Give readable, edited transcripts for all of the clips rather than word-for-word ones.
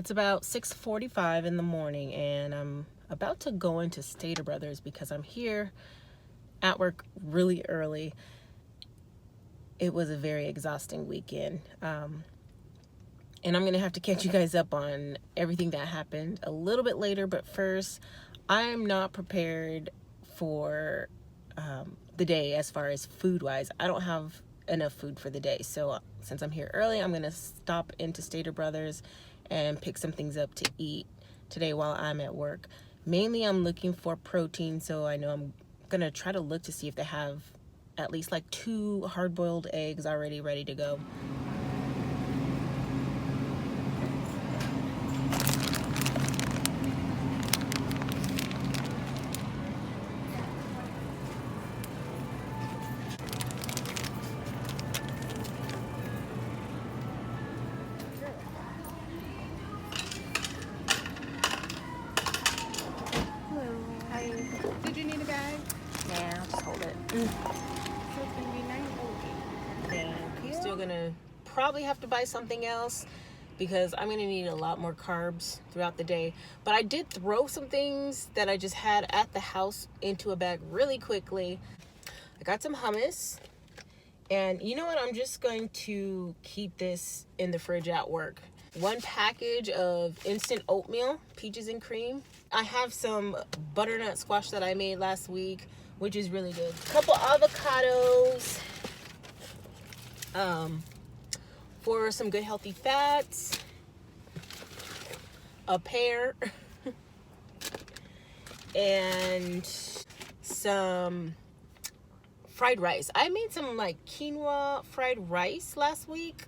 It's about 6:45 in the morning, and I'm about to go into Stater Brothers because I'm here at work really early. It was a very exhausting weekend. And I'm going to have to catch you guys up on everything that happened a little bit later. But first, I'm not prepared for the day as far as food-wise. I don't have enough food for the day. So since I'm here early, I'm going to stop into Stater Brothers and pick some things up to eat today while I'm at work. Mainly, I'm looking for protein, so I know I'm going to try to look to see if they have at least like 2 hard-boiled eggs already ready to go. Did you need a bag? Yeah, I'll just hold it. So it's gonna be $9.08. And I'm still gonna probably have to buy something else because I'm gonna need a lot more carbs throughout the day. But I did throw some things that I just had at the house into a bag really quickly. I got some hummus. And you know what? I'm just going to keep this in the fridge at work. 1 package of instant oatmeal, peaches and cream. I have some butternut squash that I made last week, which is really good. A couple avocados for some good healthy fats. A pear. And some fried rice. I made some like quinoa fried rice last week.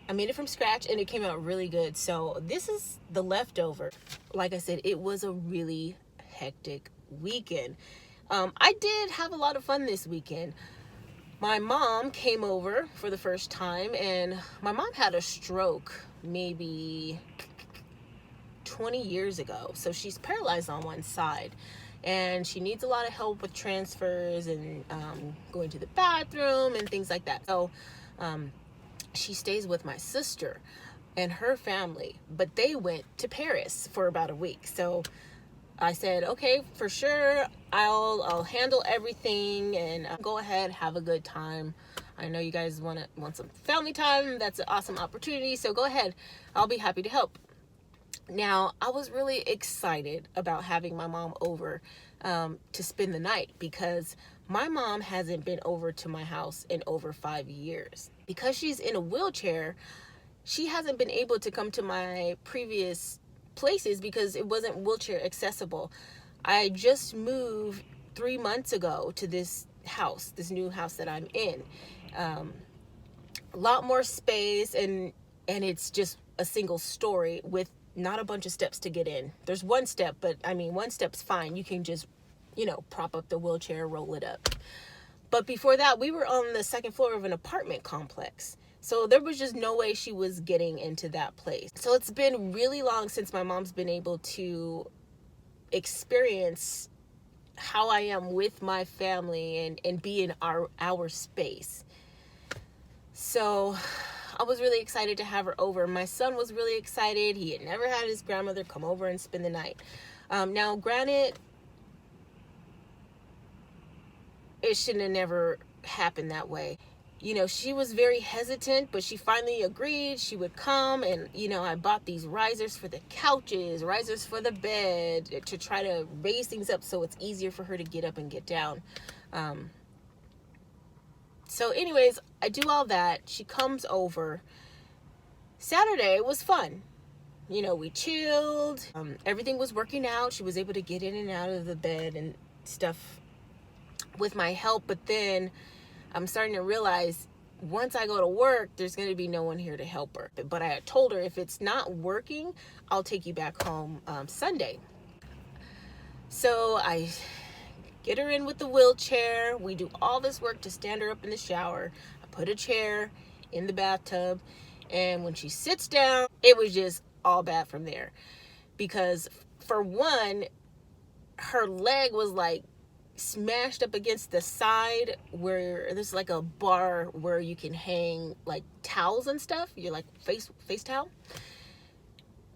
I made it from scratch and it came out really good. So this is the leftover. Like I said, it was a really hectic weekend. I did have a lot of fun this weekend. My mom came over for the first time, and my mom had a stroke maybe 20 years ago. So she's paralyzed on one side. And she needs a lot of help with transfers and going to the bathroom and things like that. So she stays with my sister and her family, but they went to Paris for about a week. So I said, okay, for sure, I'll handle everything and go ahead, have a good time. I know you guys want some family time. That's an awesome opportunity. So go ahead. I'll be happy to help. Now, I was really excited about having my mom over to spend the night because my mom hasn't been over to my house in over 5 years. Because she's in a wheelchair, she hasn't been able to come to my previous places because it wasn't wheelchair accessible. I just moved 3 months ago to this house, this new house that I'm in. A lot more space, and it's just a single story with not a bunch of steps to get in. There's 1 step, but I mean, 1 step's fine. You can just, prop up the wheelchair, roll it up. But before that, we were on the 2nd floor of an apartment complex. So there was just no way she was getting into that place. So it's been really long since my mom's been able to experience how I am with my family and be in our space. So I was really excited to have her over. My son was really excited. He had never had his grandmother come over and spend the night. Now, granted, it shouldn't have never happened that way. She was very hesitant, but she finally agreed she would come. And, I bought these risers for the couches, risers for the bed to try to raise things up so it's easier for her to get up and get down. So anyways, I do all that. She comes over. Saturday was fun. We chilled. Everything was working out. She was able to get in and out of the bed and stuff with my help. But then I'm starting to realize once I go to work, there's going to be no one here to help her. But I had told her if it's not working, I'll take you back home Sunday. So I get her in with the wheelchair. We do all this work to stand her up in the shower. I put a chair in the bathtub. And when she sits down, it was just all bad from there. Because for one, her leg was like smashed up against the side where there's like a bar where you can hang like towels and stuff. You're like face towel.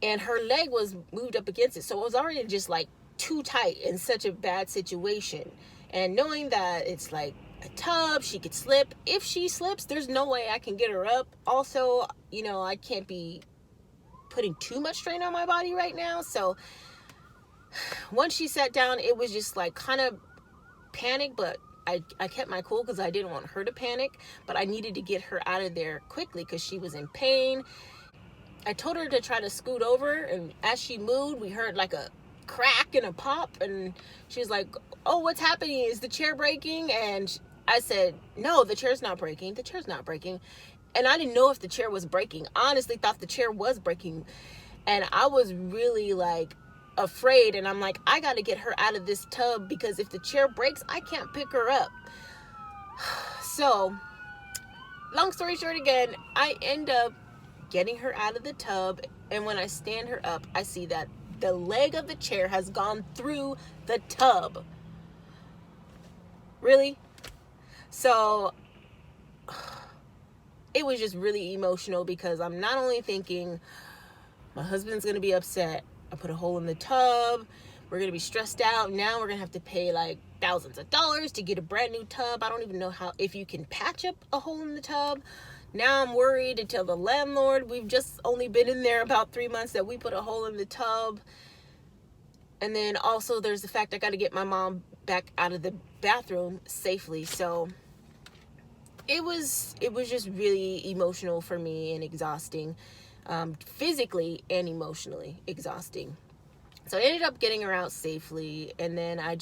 and her leg was moved up against it. So it was already just like too tight in such a bad situation. And knowing that it's like a tub, she could slip. If she slips, there's no way I can get her up. Also, I can't be putting too much strain on my body right now. So once she sat down, it was just like kind of panic, but I kept my cool because I didn't want her to panic, but I needed to get her out of there quickly because she was in pain. I told her to try to scoot over, and as she moved, we heard like a crack and a pop, and she was like, oh, what's happening? Is the chair breaking? And I said, no, the chair's not breaking. The chair's not breaking. And I didn't know if the chair was breaking. I honestly thought the chair was breaking, and I was really like afraid, and I'm like, I got to get her out of this tub because if the chair breaks, I can't pick her up. So long story short, again, I end up getting her out of the tub, and when I stand her up, I see that the leg of the chair has gone through the tub. Really? So it was just really emotional because I'm not only thinking my husband's gonna be upset, I put a hole in the tub, we're gonna be stressed out, now we're gonna have to pay like thousands of dollars to get a brand new tub. I don't even know if you can patch up a hole in the tub. Now I'm worried to tell the landlord we've just only been in there about 3 months that we put a hole in the tub. And then also there's the fact I got to get my mom back out of the bathroom safely. So it was just really emotional for me and exhausting, physically and emotionally exhausting. So I ended up getting her out safely, and then I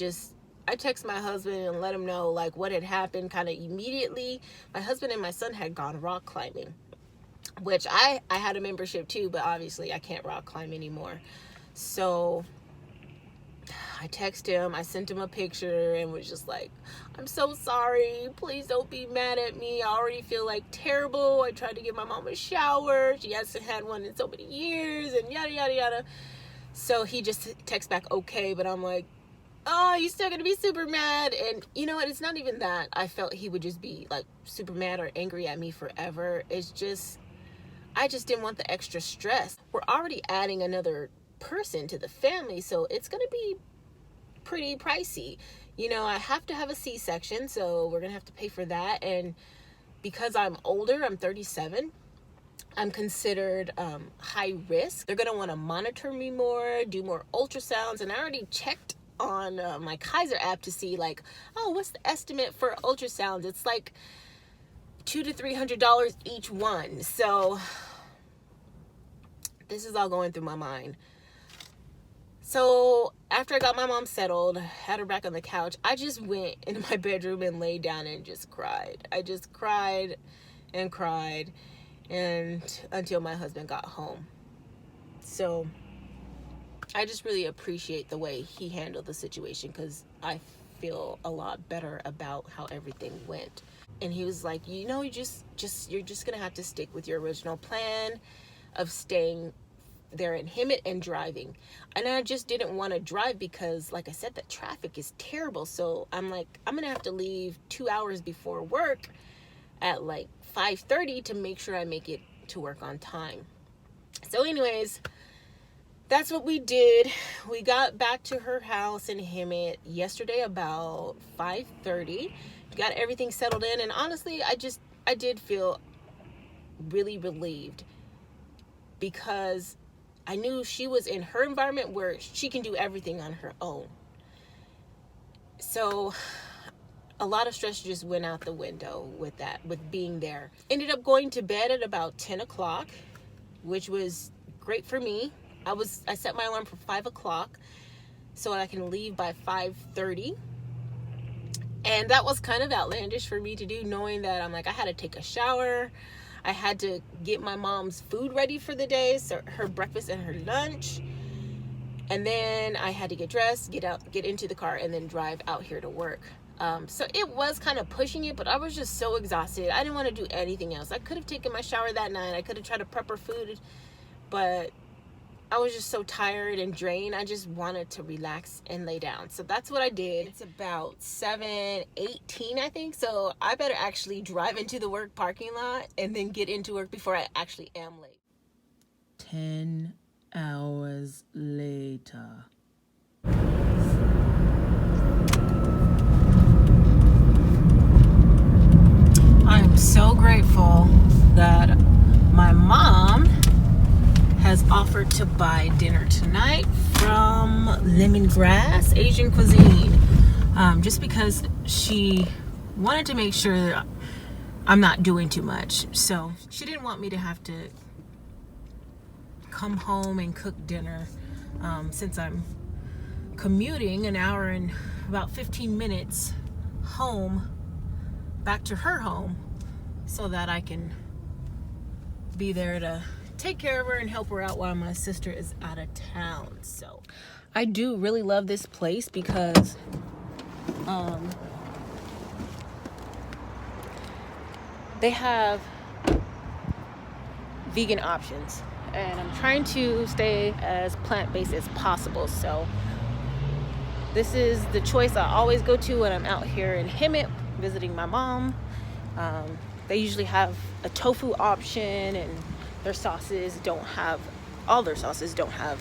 text my husband and let him know like what had happened kind of immediately. My husband and my son had gone rock climbing, which I had a membership too, but obviously I can't rock climb anymore. So I texted him, I sent him a picture and was just like, I'm so sorry, please don't be mad at me. I already feel like terrible. I tried to give my mom a shower. She hasn't had one in so many years, and yada, yada, yada. So he just texts back, okay, but I'm like, oh, you still gonna be super mad? And you know what, it's not even that I felt he would just be like super mad or angry at me forever. It's just, I just didn't want the extra stress. We're already adding another person to the family, so it's gonna be pretty pricey. I have to have a C-section, so we're gonna have to pay for that. And because I'm older, I'm 37, I'm considered high risk. They're gonna want to monitor me more, do more ultrasounds, and I already checked on my Kaiser app to see like, oh, what's the estimate for ultrasounds? It's like $200 to $300 each one. So this is all going through my mind. So after I got my mom settled, had her back on the couch, I just went into my bedroom and laid down and just cried. I just cried and cried, and until my husband got home. So I just really appreciate the way he handled the situation, because I feel a lot better about how everything went. And he was like, you're just gonna have to stick with your original plan of staying there in Hemet and driving. And I just didn't want to drive because, like I said, the traffic is terrible. So I'm like, I'm gonna have to leave 2 hours before work at like 5:30 to make sure I make it to work on time. So anyways, that's what we did. We got back to her house in Hemet yesterday about 5:30. Got everything settled in, and honestly, I did feel really relieved because I knew she was in her environment where she can do everything on her own. So a lot of stress just went out the window with being there. Ended up going to bed at about 10 o'clock, which was great for me. I set my alarm for 5 o'clock so I can leave by 5:30. And that was kind of outlandish for me to do, knowing that I had to take a shower. I had to get my mom's food ready for the day, so her breakfast and her lunch. And then I had to get dressed, get into the car, and then drive out here to work. So it was kind of pushing it, but I was just so exhausted. I didn't want to do anything else. I could have taken my shower that night. I could have tried to prep her food, but I was just so tired and drained. I just wanted to relax and lay down. So that's what I did. It's about 7:18, I think. So I better actually drive into the work parking lot and then get into work before I actually am late. 10 hours later. I'm so grateful that my mom has offered to buy dinner tonight from Lemongrass Asian Cuisine, just because she wanted to make sure that I'm not doing too much. So she didn't want me to have to come home and cook dinner, since I'm commuting an hour and about 15 minutes home back to her home, so that I can be there to take care of her and help her out while my sister is out of town. So I do really love this place because they have vegan options, and I'm trying to stay as plant-based as possible. So this is the choice I always go to when I'm out here in Hemet visiting my mom. They usually have a tofu option, and their sauces don't have, all their sauces don't have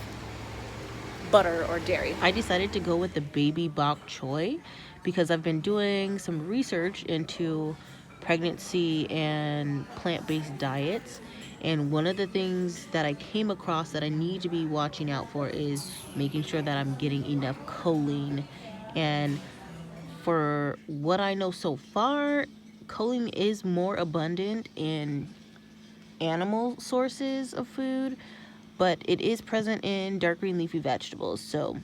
butter or dairy. I decided to go with the baby bok choy because I've been doing some research into pregnancy and plant-based diets, and one of the things that I came across that I need to be watching out for is making sure that I'm getting enough choline. And for what I know so far, choline is more abundant in animal sources of food, but it is present in dark green leafy vegetables. So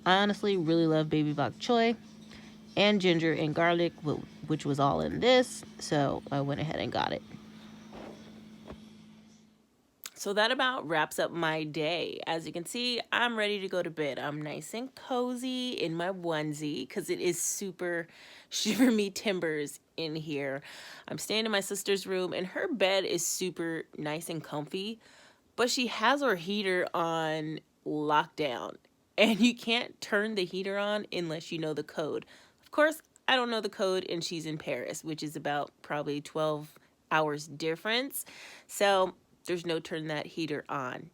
I honestly really love baby bok choy and ginger and garlic, which was all in this, so I went ahead and got it. So that about wraps up my day. As you can see, I'm ready to go to bed. I'm nice and cozy in my onesie because it is super shiver me timbers in here. I'm staying in my sister's room, and her bed is super nice and comfy, but she has her heater on lockdown, and you can't turn the heater on unless you know the code. Of course, I don't know the code, and she's in Paris, which is about probably 12 hours difference. So there's no turn that heater on.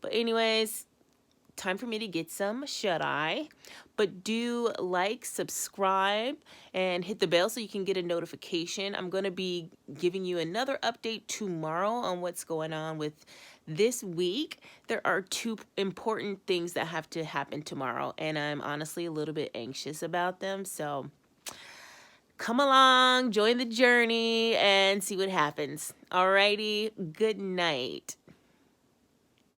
But anyways, time for me to get some shut-eye. But do like, subscribe, and hit the bell so you can get a notification. I'm going to be giving you another update tomorrow on what's going on with this week. There are 2 important things that have to happen tomorrow, and I'm honestly a little bit anxious about them. So come along, join the journey, and see what happens. Alrighty, good night.